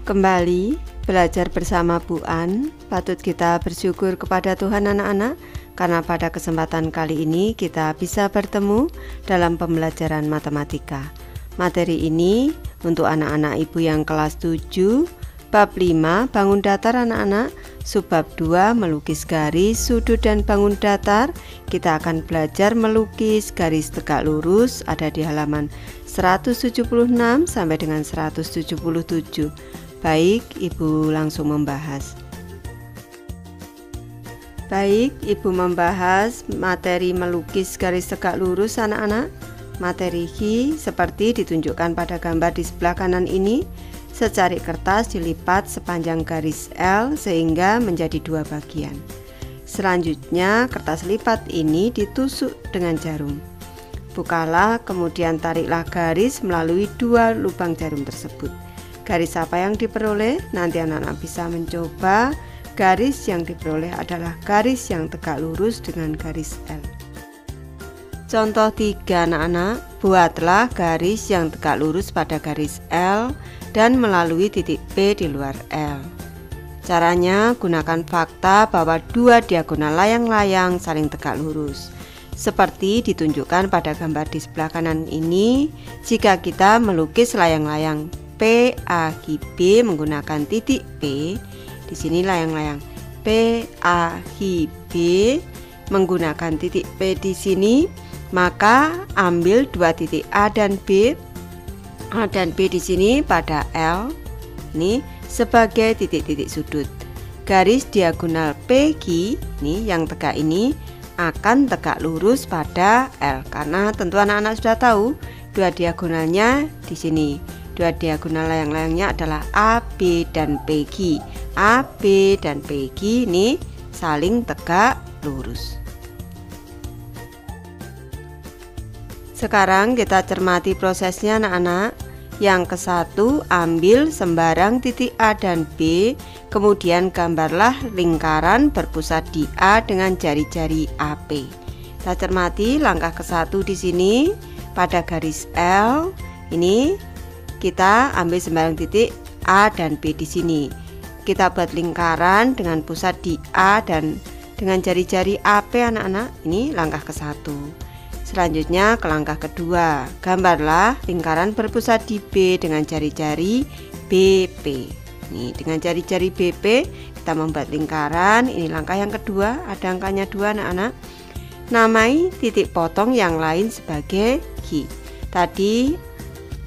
Kembali belajar bersama Bu An. Patut kita bersyukur kepada Tuhan anak-anak, karena pada kesempatan kali ini kita bisa bertemu dalam pembelajaran matematika. Materi ini untuk anak-anak ibu yang kelas 7, bab 5 bangun datar anak-anak, subbab 2 melukis garis, sudut dan bangun datar. Kita akan belajar melukis garis tegak lurus, ada di halaman 176 sampai dengan 177. Baik, Ibu langsung membahas. Baik, Ibu membahas materi melukis garis tegak lurus anak-anak. Materi Hi seperti ditunjukkan pada gambar di sebelah kanan ini. Secari kertas dilipat sepanjang garis L sehingga menjadi dua bagian. Selanjutnya kertas lipat ini ditusuk dengan jarum. Bukalah, kemudian tariklah garis melalui dua lubang jarum tersebut. Garis apa yang diperoleh? Nanti anak-anak bisa mencoba. Garis yang diperoleh adalah garis yang tegak lurus dengan garis L. Contoh 3 anak-anak, buatlah garis yang tegak lurus pada garis L dan melalui titik P di luar L. Caranya, gunakan fakta bahwa dua diagonal layang-layang saling tegak lurus. Seperti ditunjukkan pada gambar di sebelah kanan ini, jika kita melukis layang-layang PAHB menggunakan titik P, di sini layang-layang PAHB menggunakan titik P di sini, maka ambil dua titik A dan B di sini pada L ini sebagai titik-titik sudut. Garis diagonal PQ ini yang tegak ini akan tegak lurus pada L, karena tentu anak-anak sudah tahu dua diagonalnya di sini. Dua diagonal layang-layangnya adalah AB dan PQ. AB dan PQ ini saling tegak lurus. Sekarang kita cermati prosesnya anak-anak. Yang ke-1, ambil sembarang titik A dan B, kemudian gambarlah lingkaran berpusat di A dengan jari-jari AP. Kita cermati langkah ke-1 di sini pada garis L. Ini kita ambil sembarang titik A dan B di sini. Kita buat lingkaran dengan pusat di A dan dengan jari-jari AP anak-anak. Ini langkah ke-1. Selanjutnya ke langkah kedua, gambarlah lingkaran berpusat di B dengan jari-jari BP. Nih, dengan jari-jari BP kita membuat lingkaran. Ini langkah yang kedua, ada angkanya 2 anak-anak. Namai titik potong yang lain sebagai Q. Tadi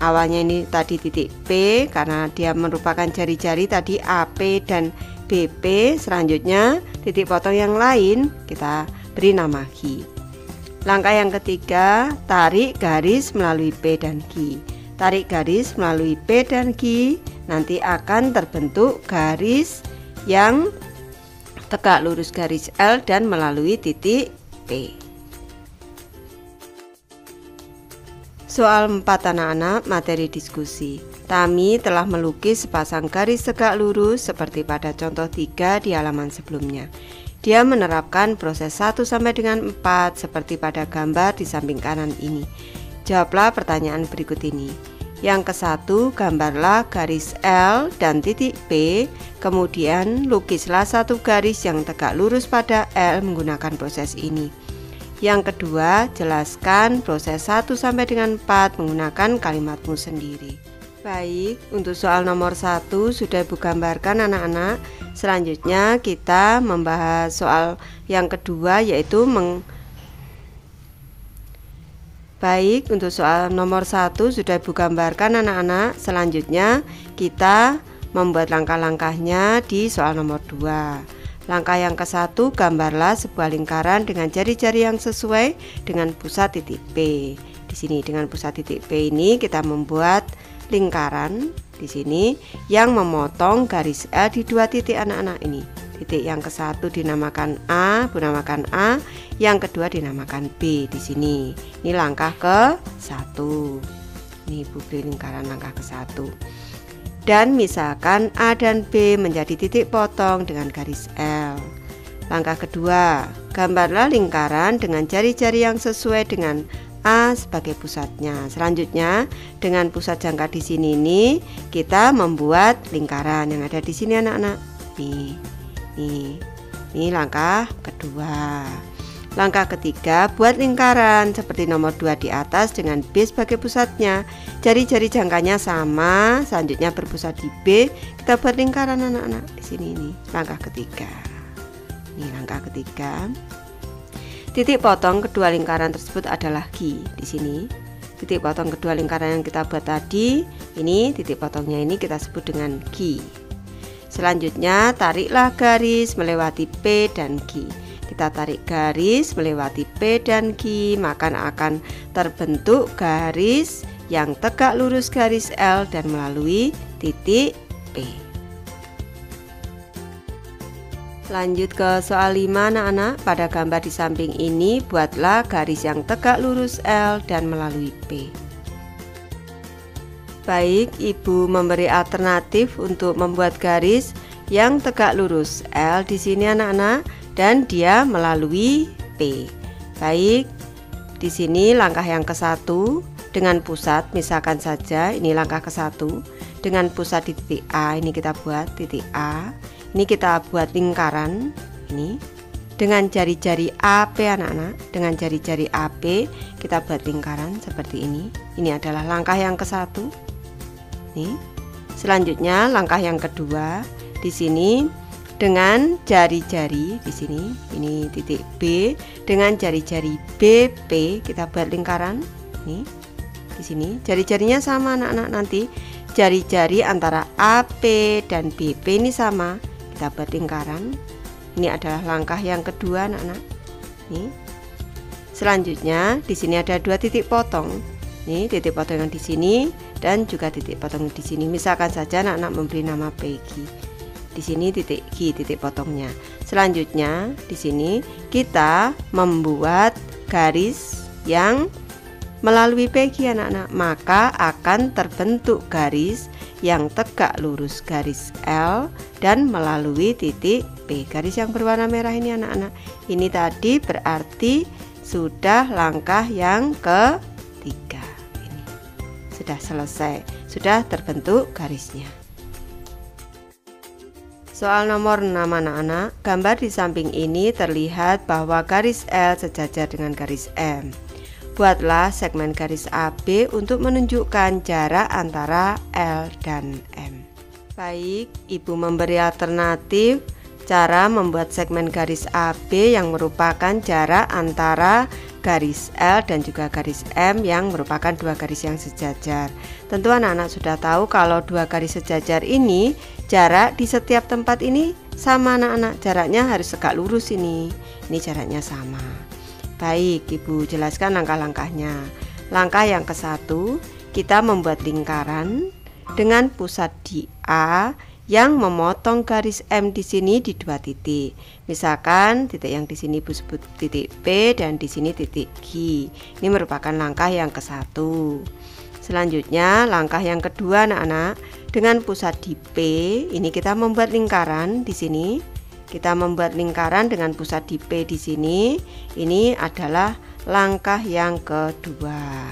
awalnya ini tadi titik P karena dia merupakan jari-jari tadi AP dan BP. Selanjutnya titik potong yang lain kita beri nama Q. Langkah yang ketiga, tarik garis melalui P dan Q. Tarik garis melalui P dan Q, nanti akan terbentuk garis yang tegak lurus garis L dan melalui titik P. Soal 4 anak-anak, materi diskusi. Tami telah melukis sepasang garis tegak lurus seperti pada contoh 3 di halaman sebelumnya. Dia menerapkan proses 1 sampai dengan 4 seperti pada gambar di samping kanan ini. Jawablah pertanyaan berikut ini. Yang ke-1, gambarlah garis L dan titik P, kemudian lukislah satu garis yang tegak lurus pada L menggunakan proses ini. Yang kedua, jelaskan proses 1 sampai dengan 4 menggunakan kalimatmu sendiri. Baik, untuk soal nomor 1 sudah Ibu gambarkan anak-anak. Selanjutnya kita membahas soal yang kedua, yaitu Baik, untuk soal nomor 1 sudah Ibu gambarkan anak-anak. Selanjutnya kita membuat langkah-langkahnya di soal nomor 2. Langkah yang ke-1, gambarlah sebuah lingkaran dengan jari-jari yang sesuai dengan pusat titik P. Di sini dengan pusat titik P ini kita membuat lingkaran di sini yang memotong garis L di dua titik anak-anak ini. Titik yang ke-1 dinamakan A, dinamakan A, yang kedua dinamakan B di sini. Ini langkah ke-1. Ini Ibu beri lingkaran langkah ke-1. Dan misalkan A dan B menjadi titik potong dengan garis L. Langkah kedua, gambarlah lingkaran dengan jari-jari yang sesuai dengan A sebagai pusatnya. Selanjutnya dengan pusat jangka di sini nih kita membuat lingkaran yang ada di sini anak-anak. Ini langkah kedua. Langkah ketiga, buat lingkaran seperti nomor 2 di atas dengan B sebagai pusatnya. Jari-jari jangkanya sama, selanjutnya berpusat di B. Kita buat lingkaran anak-anak di sini ini. Langkah ketiga. Ini langkah ketiga. Titik potong kedua lingkaran tersebut adalah Q di sini. Titik potong kedua lingkaran yang kita buat tadi, ini titik potongnya ini kita sebut dengan Q. Selanjutnya tariklah garis melewati P dan Q. Kita tarik garis melewati P dan Q, maka akan terbentuk garis yang tegak lurus garis L dan melalui titik P. Lanjut ke soal 5 anak-anak. Pada gambar di samping ini buatlah garis yang tegak lurus L dan melalui P. Baik, Ibu memberi alternatif untuk membuat garis yang tegak lurus L di sini anak-anak, dan dia melalui P. Baik, di sini langkah yang ke-1 dengan pusat, misalkan saja ini langkah ke-1 dengan pusat di titik A, ini kita buat titik A. Ini kita buat lingkaran ini dengan jari-jari AP anak-anak, dengan jari-jari AP kita buat lingkaran seperti ini. Ini adalah langkah yang ke-1. Nih. Selanjutnya langkah yang kedua di sini dengan jari-jari di sini, ini titik B, dengan jari-jari BP kita buat lingkaran. Nih, di sini jari-jarinya sama anak-anak, nanti jari-jari antara AP dan BP ini sama, kita buat lingkaran. Ini adalah langkah yang kedua anak-anak. Nih. Selanjutnya di sini ada 2 titik potong. Nih, titik potong yang di sini dan juga titik potong di sini. Misalkan saja anak-anak memberi nama Peggy. Di sini titik Q, titik potongnya. Selanjutnya di sini kita membuat garis yang melalui PQ anak-anak, maka akan terbentuk garis yang tegak lurus garis L dan melalui titik P. Garis yang berwarna merah ini anak-anak, ini tadi berarti sudah langkah yang ketiga. Ini sudah selesai, sudah terbentuk garisnya. Soal nomor 6 anak-anak, gambar di samping ini terlihat bahwa garis L sejajar dengan garis M. Buatlah segmen garis AB untuk menunjukkan jarak antara L dan M. Baik, Ibu memberi alternatif cara membuat segmen garis AB yang merupakan jarak antara garis L dan juga garis M yang merupakan 2 garis yang sejajar. Tentu anak-anak sudah tahu kalau 2 garis sejajar ini jarak di setiap tempat ini sama anak-anak, jaraknya harus tegak lurus ini jaraknya sama. Baik, Ibu jelaskan langkah-langkahnya. Langkah yang ke-1, kita membuat lingkaran dengan pusat di A yang memotong garis M di sini di 2 titik. Misalkan titik yang di sini Ibu sebut titik P dan di sini titik Q. Ini merupakan langkah yang ke-1. Selanjutnya langkah yang kedua anak-anak, dengan pusat di P ini kita membuat lingkaran di sini. Kita membuat lingkaran dengan pusat di P di sini. Ini adalah langkah yang kedua.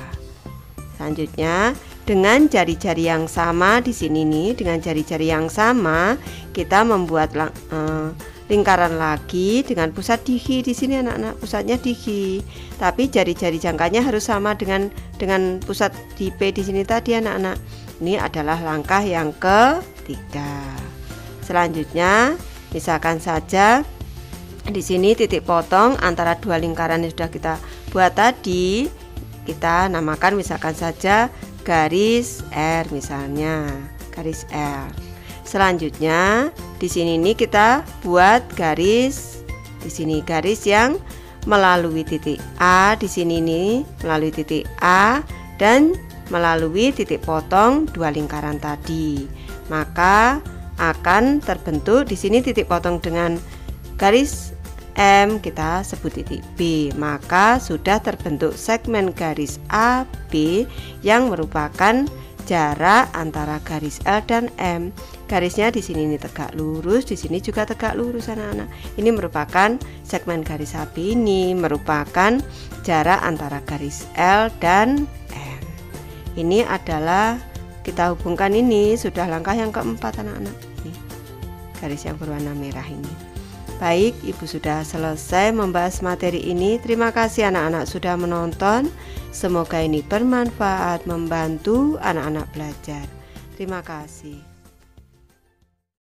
Selanjutnya dengan jari-jari yang sama di sini nih, dengan jari-jari yang sama kita membuat lingkaran lagi dengan pusat di Q di sini anak-anak, pusatnya di Q. Tapi jari-jari jangkanya harus sama dengan pusat di P di sini tadi anak-anak. Ini adalah langkah yang ketiga. Selanjutnya, misalkan saja di sini titik potong antara 2 lingkaran yang sudah kita buat tadi, kita namakan misalkan saja garis R misalnya, garis R. Selanjutnya di sini nih kita buat garis di sini, garis yang melalui titik A di sini nih, melalui titik A dan melalui titik potong 2 lingkaran tadi. Maka akan terbentuk di sini titik potong dengan garis M kita sebut titik B. Maka sudah terbentuk segmen garis AB yang merupakan jarak antara garis L dan M. Garisnya di sini ini tegak lurus, di sini juga tegak lurus anak-anak. Ini merupakan segmen garis AB, ini merupakan jarak antara garis L dan M. Ini adalah, kita hubungkan, ini sudah langkah yang keempat anak-anak. Ini garis yang berwarna merah ini. Baik, Ibu sudah selesai membahas materi ini. Terima kasih anak-anak sudah menonton. Semoga ini bermanfaat, membantu anak-anak belajar. Terima kasih.